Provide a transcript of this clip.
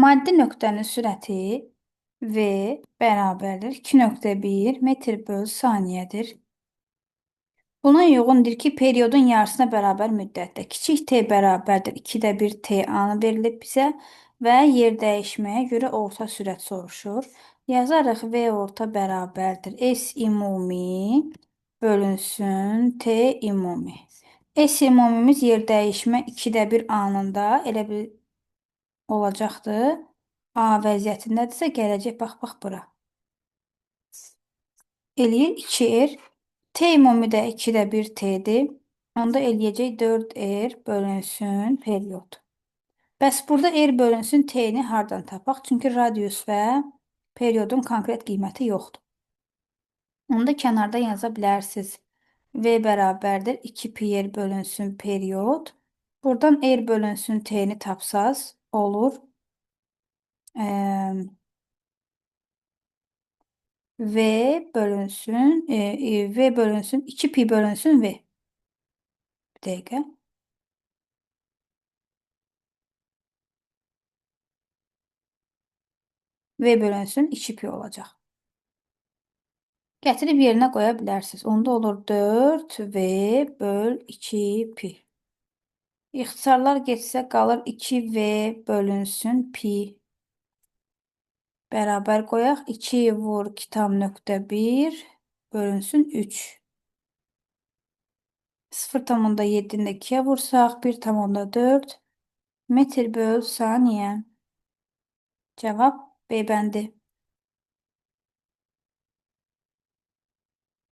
Maddi nöqtənin sürəti V bərabərdir 2,1 metr bölü saniyədir. Buna uyğundur ki, periodun yarısına bərabər müddətdə kiçik t bərabərdir 2də 1 t anı verilib bizə və yer dəyişməyə görə orta sürət soruşur. Yazarıq V orta bərabərdir S ümumi bölünsün T ümumi. S ümumimiz yer dəyişmə 2də 1 anında elə bir olacaqdır. A vəziyyətindədirsə gələcək bax bura. Eləyir 2R. T ümumi də 2də 1 T'dir. Onda eləyəcək 4R bölünsün period. Bəs burada R bölünsün T'ni hardan tapaq? Çünki radius və periodun konkret qiyməti yoxdur. Onu da kənarda yaza bilərsiniz. V bərabərdir 2πr bölünsün period. Buradan R bölünsün T'ni tapsaz olur. V bölünsün 2pi bölünsün V. Bir dəqiqə. V bölünsün 2pi olacaq. Gətirib yerinə qoya bilərsiniz. Onda olur 4V böl 2pi. İxtisarlar geçsə qalır 2V bölünsün pi. Bərabər qoyaq. 2 vur 2,1 bölünsün 3. 0,7-ni 2-yə vursaq 1,4 metr böl saniyə. Cavab B bəndi.